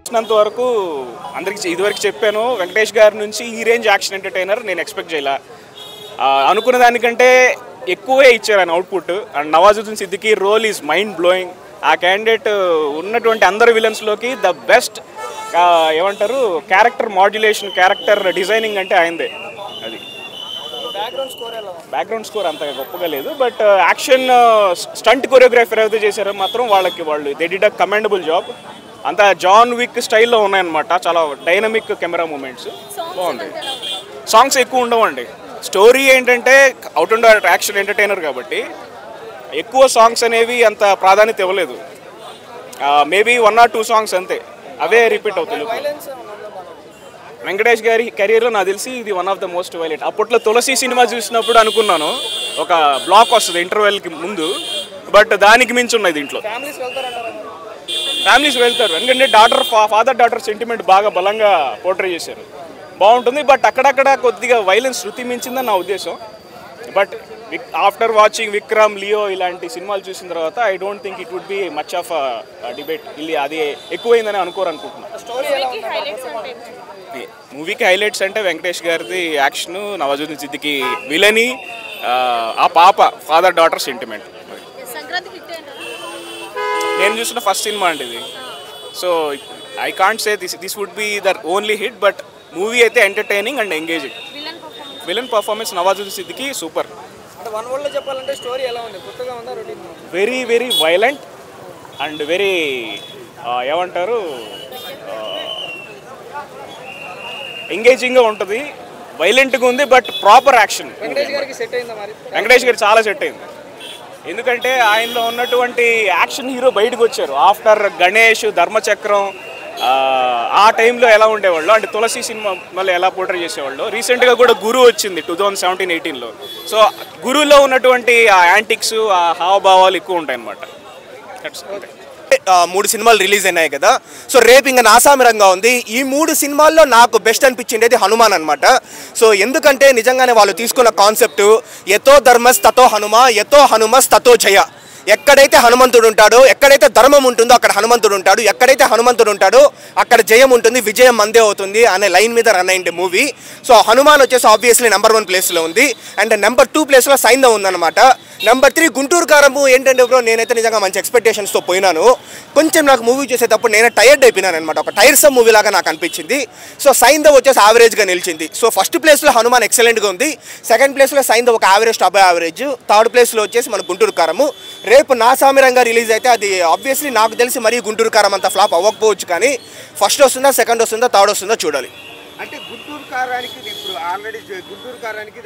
వచ్చినంత వరకు అందరికి ఇదివరకు చెప్పాను, వెంకటేష్ గారి నుంచి ఈ రేంజ్ యాక్షన్ ఎంటర్టైనర్ నేను ఎక్స్పెక్ట్ చేయాల. అనుకున్న దానికంటే ఎక్కువే ఇచ్చారు ఆయన output. And Nawazuddin Siddiqui role is mind blowing. ఆ క్యాండిడేట్ ఉన్నటువంటి అందరు విలన్స్లోకి ద బెస్ట్ ఏమంటారు క్యారెక్టర్ మాడ్యులేషన్, క్యారెక్టర్ డిజైనింగ్ అంటే ఆయనదే. అది బ్యాక్గ్రౌండ్ స్కోర్ అంత గొప్పగా లేదు, బట్ యాక్షన్ స్టంట్ కొరియోగ్రాఫర్ ఏదైతే చేశారో మాత్రం వాళ్ళు they did a commendable job. అంతా జాన్ విక్ స్టైల్లో ఉన్నాయన్నమాట. చాలా డైనమిక్ కెమెరా మూమెంట్స్ బాగుంది. సాంగ్స్ ఎక్కువ ఉండవండి. స్టోరీ ఏంటంటే out and out action entertainer కాబట్టి ఎక్కువ సాంగ్స్ అనేవి అంత ప్రాధాన్యత ఇవ్వలేదు. మేబీ 1 or 2 సాంగ్స్ అంతే, అవే రిపీట్ అవుతాయి. వెంకటేష్ గారి కెరీర్లో నాకు తెలిసి ఇది one of the most violent. అప్పట్లో తులసి సినిమా చూసినప్పుడు అనుకున్నాను ఒక బ్లాక్ వస్తుంది ఇంటర్వెల్కి ముందు, బట్ దానికి మించి ఉన్నాయి దీంట్లో. ఫ్యామిలీస్ వెళ్తారు, ఎందుకంటే ఫాదర్ డాటర్ సెంటిమెంట్ బాగా బలంగా పోర్ట్రే చేశారు. బాగుంటుంది, బట్ అక్కడక్కడ కొద్దిగా వైలెన్స్ శృతి మించిందని నా ఉద్దేశం. But after watching Vikram, Leo ఇలాంటి సినిమాలు చూసిన తర్వాత I don't think it would be much of debate. అది ఎక్కువైందని అనుకోరనుకుంటున్నాను. మూవీకి హైలైట్స్ అంటే వెంకటేష్ గారిది యాక్షన్, నవాజుద్దీన్ సిద్దికీ విలని, ఆ పాప ఫాదర్ డాటర్ సెంటిమెంట్. నేను చూసిన ఫస్ట్ సినిమా అండి ఇది. So I can't say this would be the only hit, but movie అయితే entertaining and engaging. Villain performance Nawazuddin Siddiqui super. Very very violent and very ఏమంటారు ఎంగేజింగ్గా ఉంటుంది. వైలెంట్గా ఉంది, బట్ ప్రాపర్ యాక్షన్. వెంకటేష్ గారికి చాలా సెట్ అయింది, ఎందుకంటే ఆయనలో ఉన్నటువంటి యాక్షన్ హీరో బయటకు వచ్చారు. ఆఫ్టర్ గణేష్, ధర్మచక్రం ఆ టైంలో ఎలా ఉండేవాళ్ళు, అంటే తులసి సినిమా మళ్ళీ ఎలా పోర్ట్రే చేసేవాళ్ళు. రీసెంట్గా కూడా గురు వచ్చింది 2017-18లో. సో గురులో ఉన్నటువంటి ఆ యాంటిక్స్, ఆ హావభావాలు ఎక్కువ ఉంటాయి అన్నమాట. 3 సినిమాలు రిలీజ్ అయినాయి కదా. సో రేపు ఇంకా నాసామిరంగా ఉంది. ఈ 3 సినిమాల్లో నాకు బెస్ట్ అనిపించింది హనుమాన్ అనమాట. సో ఎందుకంటే నిజంగానే వాళ్ళు తీసుకున్న కాన్సెప్ట్ యతో ధర్మస్ తతో హనుమ, యతో హనుమస్ తతో జయ. ఎక్కడైతే హనుమంతుడు ఉంటాడో, ఎక్కడైతే ధర్మం ఉంటుందో అక్కడ హనుమంతుడు ఉంటాడు, ఎక్కడైతే హనుమంతుడు ఉంటాడో అక్కడ జయం ఉంటుంది, విజయం మందే అవుతుంది అనే లైన్ మీద రన్ అయింది మూవీ. సో హనుమాన్ వచ్చేసి ఆబ్వియస్లీ నెంబర్ 1 ప్లేస్లో ఉంది, అండ్ నెంబర్ 2 ప్లేస్లో సైంధవ్ ఉందన్నమాట. నెంబర్ 3 గుంటూరు కారము. ఏంటంటే బ్రో, నేనైతే నిజంగా మంచి ఎక్స్పెక్టేషన్స్తో పోయినాను. కొంచెం నాకు మూవీ చూసేటప్పుడు నేనే టైర్డ్ అయిపోయినాను అనమాట. ఒక టైర్సమ్ మూవీ లాగా నాకు అనిపించింది. సో సైంధవ్ వచ్చేసి యావరేజ్గా నిలిచింది. సో ఫస్ట్ ప్లేస్లో హనుమాన్ ఎక్సలెంట్గా ఉంది, సెకండ్ ప్లేస్లో సైంధవ్ ఒక యావరేజ్ టాప్ యావరేజ్, థర్డ్ ప్లేస్లో వచ్చేసి మన గుంటూరు కారము. రేపు నాసామిరంగా రిలీజ్ అయితే అది ఆబ్వియస్లీ నాకు తెలిసి మరీ గుంటూరు కారం అంత ఫ్లాప్ అవ్వకపోవచ్చు, కానీ ఫస్ట్ వస్తుందా, సెకండ్ వస్తుందా, థర్డ్ వస్తుందా చూడాలి. అంటే గుంటూరు కారానికి ఇప్పుడు ఆల్రెడీ గుంటూరు కారానికి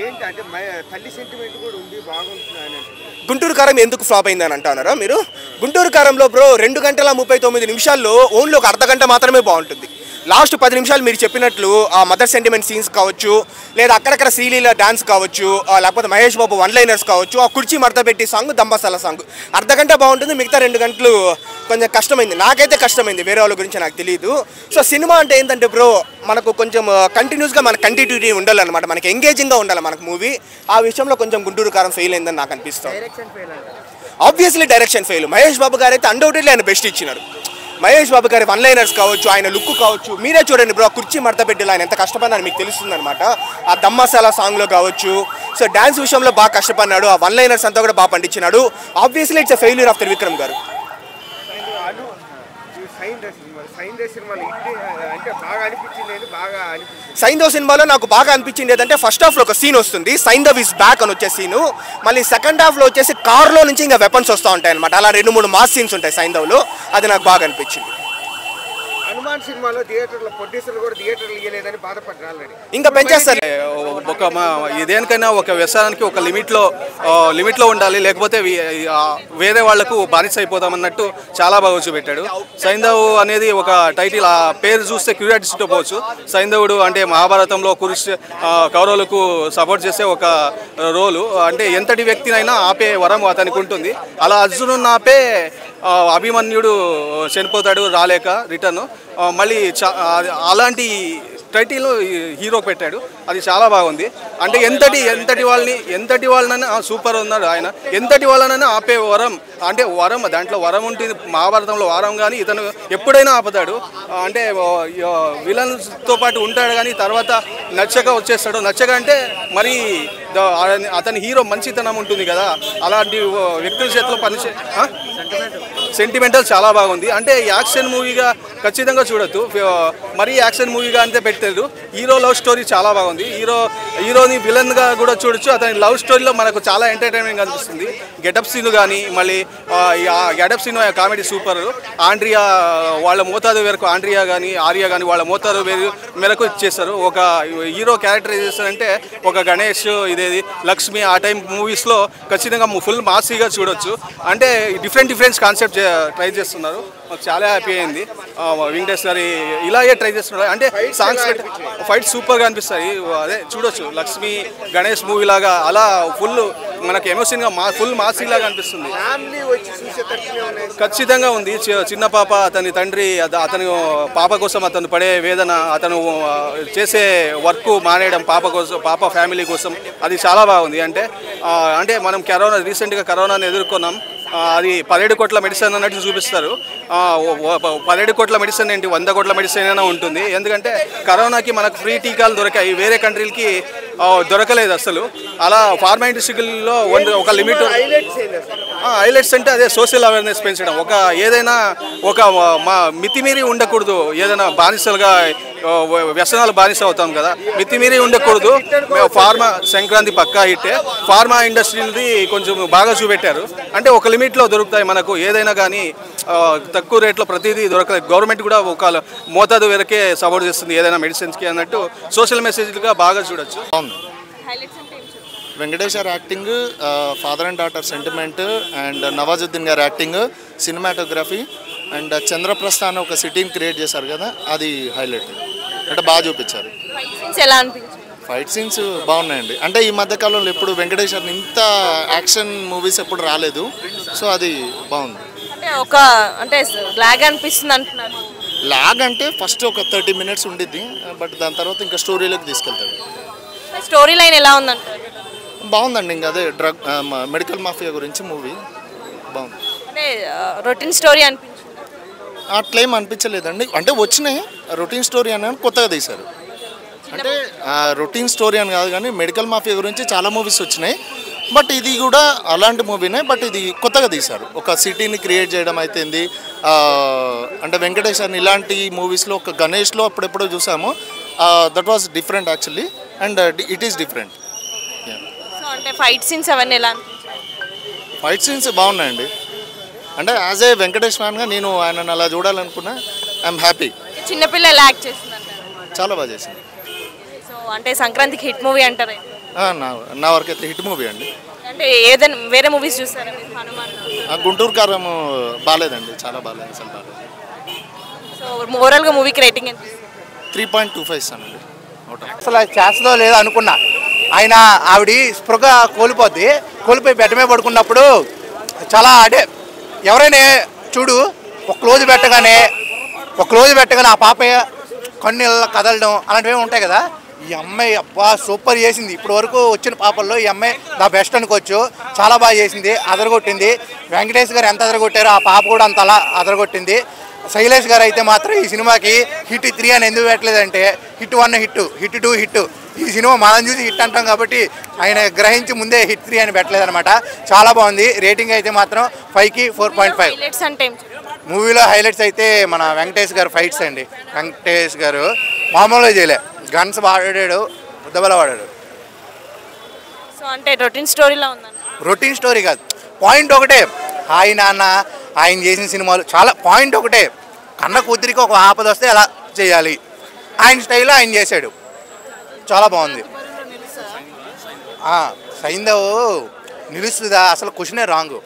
ఏంటి అంటే తల్లి సెంటిమెంట్ కూడా ఉంది, బాగుంటుంది. గుంటూరు కారం ఎందుకు ఫ్లాప్ అయిందని అంటున్నారా మీరు? గుంటూరు కారంలో బ్రో 2 గంటల 39 నిమిషాల్లో ఓన్లీ ఒక అర్ధ గంట మాత్రమే బాగుంటుంది. లాస్ట్ 10 నిమిషాలు మీరు చెప్పినట్లు ఆ మదర్ సెంటిమెంట్ సీన్స్ కావచ్చు, లేదా అక్కడక్కడ శ్రీలీల డాన్స్ కావచ్చు, లేకపోతే మహేష్ బాబు 1 లైనర్స్ కావచ్చు, ఆ కుర్చీ మడత పెట్టి సాంగ్, దంబసాల సాంగ్ అర్ధ గంట బాగుంటుంది. మిగతా 2 గంటలు కొంచెం కష్టమైంది. నాకైతే కష్టమైంది, వేరే వాళ్ళ గురించి నాకు తెలియదు. సో సినిమా అంటే ఏంటంటే బ్రో, మనకు కొంచెం కంటిన్యూస్గా మన కంటిన్యూటీ ఉండాలన్నమాట, మనకి ఎంగేజింగ్గా ఉండాలి మనకు మూవీ. ఆ విషయంలో కొంచెం గుంటూరు కారం ఫెయిల్ అయిందని నాకు అనిపిస్తుంది. Obviously direction fail. Mahesh Babu garu అయితే అన్డౌటెడ్లీ ఆయన బెస్ట్ ఇచ్చినారు. మహేష్ బాబు గారి 1 లైనర్స్ కావచ్చు, ఆయన లుక్ కావచ్చు, మీరే చూడండి బ్రో, కుర్చీ మడత పెట్టి ఆయన ఎంత కష్టపడినారు మీకు తెలుస్తుంది అనమాట. ఆ దమ్మసాలా సాంగ్లో కావచ్చు, సో డ్యాన్స్ విషయంలో బాగా కష్టపడినాడు. ఆ 1 లైనర్స్ అంతా కూడా బాగా పండించినాడు. Obviously it's a failure of Trivikram garu. Saindhav సినిమాలో నాకు బాగా అనిపించింది ఏంటంటే ఫస్ట్ హాఫ్లో ఒక సీన్ వస్తుంది, సైంధవ్ ఇస్ బ్యాక్ అని వచ్చే సీను. మళ్ళీ సెకండ్ హాఫ్లో వచ్చేసి కార్లో నుంచి ఇంకా వెపన్స్ వస్తూ ఉంటాయి అనమాట. అలా 2-3 మాస్ సీన్స్ ఉంటాయి సైంధవ్లో, అది నాకు బాగా అనిపించింది. హనుమాన్ సినిమాలో థియేటర్లో ప్రొడ్యూసర్లు కూడా థియేటర్లు ఇవ్వలేదని బాధపడ్డారు ఆల్రెడీ. ఇంకా పెంచేస్తారు. దేనికైనా ఒక వ్యవసాయానికి ఒక లిమిట్లో ఉండాలి, లేకపోతే వేరే వాళ్లకు బానిస అయిపోతామన్నట్టు చాలా బాగా చూపెట్టాడు. సైంధవ్ అనేది ఒక టైటిల్, ఆ పేరు చూస్తే క్యూరియాసిటీతో పోవచ్చు. సైంధవుడు అంటే మహాభారతంలో కౌరవులకు సపోర్ట్ చేసే ఒక రోలు, అంటే ఎంతటి వ్యక్తినైనా ఆపే వరం అతనికి ఉంటుంది. అలా అర్జునుడిని ఆపే అభిమన్యుడు చనిపోతాడు రాలేక రిటర్న్. మళ్ళీ అలాంటి టైటిల్ హీరోకి పెట్టాడు. అది చాలా బాగుంది. అంటే ఎంతటి వాళ్ళనైనా సూపర్ ఉన్నాడు ఆయన. ఎంతటి వాళ్ళనైనా ఆపే వరం, అంటే వరం, దాంట్లో వరం ఉంటుంది. మహాభారతంలో వరం కానీ ఇతను ఎప్పుడైనా ఆపుతాడు. అంటే విలన్స్తో పాటు ఉంటాడు కానీ తర్వాత నచ్చక వచ్చేస్తాడు. నచ్చక అంటే మరి అతని హీరో మంచితనం ఉంటుంది కదా, అలాంటి వ్యక్తుల చేతిలో పనిచే సెంటిమెంటల్ చాలా బాగుంది. అంటే యాక్షన్ మూవీగా ఖచ్చితంగా చూడొద్దు, మరీ యాక్షన్ మూవీగా అంతే పెట్టలేదు. హీరో లవ్ స్టోరీ చాలా బాగుంది. హీరోని విలన్గా కూడా చూడొచ్చు. అతని లవ్ స్టోరీలో మనకు చాలా ఎంటర్టైన్మెంట్ అనిపిస్తుంది. గెటప్ సీన్ కానీ మళ్ళీ getup scene comedy super. Andrea వాళ్ళ మోతాదు వరకు ఆండ్రియా కానీ ఆర్య కానీ వాళ్ళ మోతాదు మేరకు ఇచ్చేస్తారు. ఒక హీరో క్యారెక్టరైజేషన్ అంటే ఒక గణేష్, ఇదేది లక్ష్మి, ఆ టైం మూవీస్లో ఖచ్చితంగా ఫుల్ మాసీగా చూడొచ్చు. అంటే డిఫరెంట్ కాన్సెప్ట్ ట్రై చేస్తున్నారు. మాకు చాలా హ్యాపీ అయింది. వెంకటేష్ గారి ఇలాగే ట్రై చేస్తున్నారు. అంటే సాంగ్స్ ఫైట్ సూపర్గా అనిపిస్తాయి. అదే చూడొచ్చు, లక్ష్మి గణేష్ మూవీ లాగా అలా ఫుల్ మనకు ఎమోషన్గా ఫుల్ మాసీ లాగా అనిపిస్తుంది. ఖచ్చితంగా ఉంది. చిన్న పాప, అతని తండ్రి, అతను పాప కోసం అతను పడే వేదన, అతను చేసే వర్క్ మానేయడం పాప కోసం, పాప ఫ్యామిలీ కోసం, అది చాలా బాగుంది. అంటే మనం రీసెంట్గా కరోనాని ఎదుర్కొన్నాం. అది 17 కోట్ల మెడిసిన్ అన్నట్టు చూపిస్తారు. 17 కోట్ల మెడిసిన్ ఏంటి, 100 కోట్ల మెడిసిన్ అయినా ఉంటుంది. ఎందుకంటే కరోనాకి మనకు ఫ్రీ టీకాలు దొరికాయి, వేరే కంట్రీలకి దొరకలేదు అసలు. అలా ఫార్మాలిటీస్లో ఒక లిమిట్. హైలైట్స్ అంటే అదే సోషల్ అవేర్నెస్ పెంచడం. ఏదైనా మితిమీరి ఉండకూడదు. ఏదైనా బానిసలుగా వ్యసనాలు బానిస అవుతాం కదా, మితిమీరి ఉండకూడదు. ఫార్మా సంక్రాంతి పక్కా హిట్టే. ఫార్మా ఇండస్ట్రీది కొంచెం బాగా చూపెట్టారు. అంటే ఒక లిమిట్లో దొరుకుతాయి మనకు ఏదైనా కానీ, తక్కువ రేట్లో ప్రతిదీ దొరకలేదు. గవర్నమెంట్ కూడా ఒక మోతాదు వరకే సపోర్ట్ చేస్తుంది ఏదైనా మెడిసిన్స్కి అన్నట్టు సోషల్ మెసేజ్గా బాగా చూడొచ్చు. వెంకటేష్ గారి acting, father and daughter sentiment, and Nawazuddin గారి యాక్టింగ్, సినిమాటోగ్రఫీ, అండ్ చంద్రప్రస్థ అనే ఒక సిటీని క్రియేట్ చేశారు కదా, అది హైలైట్. అంటే బాగా చూపించారు. ఫైట్ సీన్స్ బాగున్నాయండి. అంటే ఈ మధ్యకాలంలో ఎప్పుడు వెంకటేష్ గారిని ఇంత యాక్షన్ మూవీస్ ఎప్పుడు రాలేదు. సో అది బాగుంది. అంటే లాగ్ అనిపిస్తుంది అంటున్నారు. లాగ్ అంటే ఫస్ట్ ఒక 30 minutes ఉండిద్ది, బట్ దాని తర్వాత ఇంకా స్టోరీలోకి తీసుకెళ్తాడు. స్టోరీ లైన్ ఎలా ఉందంటారు? బాగుందండి. ఇంకా అదే మెడికల్ మాఫియా గురించి మూవీ బాగుంది. అంటే రొటీన్ స్టోరీ అనిపించింది? అట్లేం అనిపించలేదండి. అంటే వచ్చినాయి రొటీన్ స్టోరీ అని కొత్తగా తీశారు. అంటే రొటీన్ స్టోరీ అని కాదు కానీ మెడికల్ మాఫియా గురించి చాలా మూవీస్ వచ్చినాయి, బట్ ఇది కూడా అలాంటి మూవీనే, బట్ ఇది కొత్తగా తీశారు. ఒక సిటీని క్రియేట్ చేయడం అయితేంది. అంటే వెంకటేష్ అని ఇలాంటి మూవీస్లో ఒక గణేష్లో అప్పుడెప్పుడో చూసాము. That was different actually, and it is different. అంటే ఫైట్ సీన్స్ అవన్నీ ఎలా? ఫైట్ సీన్స్ బాగున్నాయండి. అంటే యాజ్ ఏ వెంకటేష్ ఫ్యాన్గా నేను ఆయనను అలా చూడాలనుకున్నా. I'm happy. చిన్నపిల్లలు యాక్ట్ చేస్తుందంట, చాలా బాగా చేసింది. సో అంటే సంక్రాంతికి హిట్ మూవీ అంటారు. నా వరకు అయితే హిట్ మూవీ అండి. అంటే ఏదైనా వేరే మూవీస్ చూస్తారా? గుంటూరు కారం బాగాలేదండి, చాలా బాగాలేదు, అసలు బాగాలేదు. సో ఓవరాల్గా మూవీకి రేటింగ్ ఎంత? 3.25 ఇస్తానండి. అసలు చేస్తుందో లేదో అనుకున్నా. ఆయన ఆవిడ స్పృహ కోల్పోయి బెడ్ మీద పడుకున్నప్పుడు చాలా, అంటే ఎవరైనా చూడు ఒక క్లోజ్ పెట్టగానే ఆ పాప కన్ను కదలడం అలాంటివి ఉంటాయి కదా. ఈ అమ్మాయి అబ్బా సూపర్ చేసింది. ఇప్పటి వరకు వచ్చిన పాపల్లో ఈ అమ్మాయి దా బెస్ట్ అనుకోవచ్చు. చాలా బాగా చేసింది, అదరగొట్టింది. వెంకటేష్ గారు ఎంత అదరగొట్టారో ఆ పాప కూడా అంత అలా అదరగొట్టింది. శైలేష్ గారు అయితే మాత్రం ఈ సినిమాకి హిట్ 3 అని ఎందుకు పెట్టలేదంటే, హిట్ 1 హిట్ 2 హిట్. ఈ సినిమా మనం చూసి హిట్ అంటాం కాబట్టి ఆయన గ్రహించి ముందే హిట్ 3 అని పెట్టలేదన్నమాట. చాలా బాగుంది. రేటింగ్ అయితే మాత్రం 5కి 4.5. మూవీలో హైలైట్స్ అయితే మన వెంకటేష్ గారు ఫైట్స్ అండి. వెంకటేష్ గారు మామూలుగా చేయలే, గన్స్ వాడాడు, బుద్ధబల వాడాడు. సో అంటే రొటీన్ స్టోరీలా ఉందండి. రొటీన్ స్టోరీ కాదు, పాయింట్ ఒకటే. హాయ్ నాన్న ఆయన చేసిన సినిమాలు చాలా పాయింట్ ఒకటే. కన్న కూతురికి ఒక ఆపద వస్తే ఎలా చేయాలి, ఆయన స్టైల్లో ఆయన చేశాడు. చాలా బాగుంది. సైంధవ్ నిలుస్తుందా? అసలు క్వశ్చనే రాంగ్.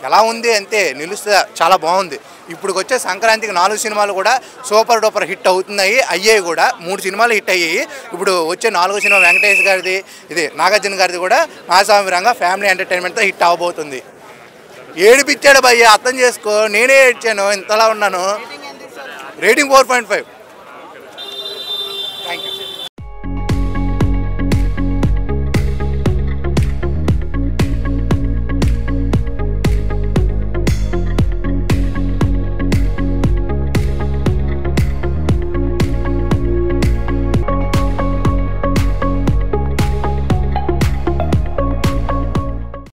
ఎలా ఉంది అంతే, నిలుస్తుందా? చాలా బాగుంది. ఇప్పుడు వచ్చే సంక్రాంతికి 4 సినిమాలు కూడా సూపర్ డూపర్ హిట్ అయ్యాయి కూడా. 3 సినిమాలు హిట్ అయ్యాయి. ఇప్పుడు వచ్చే 4వ సినిమా వెంకటేష్ గారిది, ఇది నాగార్జున గారిది కూడా నాసామిరంగా ఫ్యామిలీ ఎంటర్టైన్మెంట్తో హిట్ అవ్వబోతుంది. ఏడిపించాడు భయ్య, అర్థం చేసుకో. నేనే ఏడ్చాను, ఇంతలా ఉన్నాను. రేటింగ్ 4.5.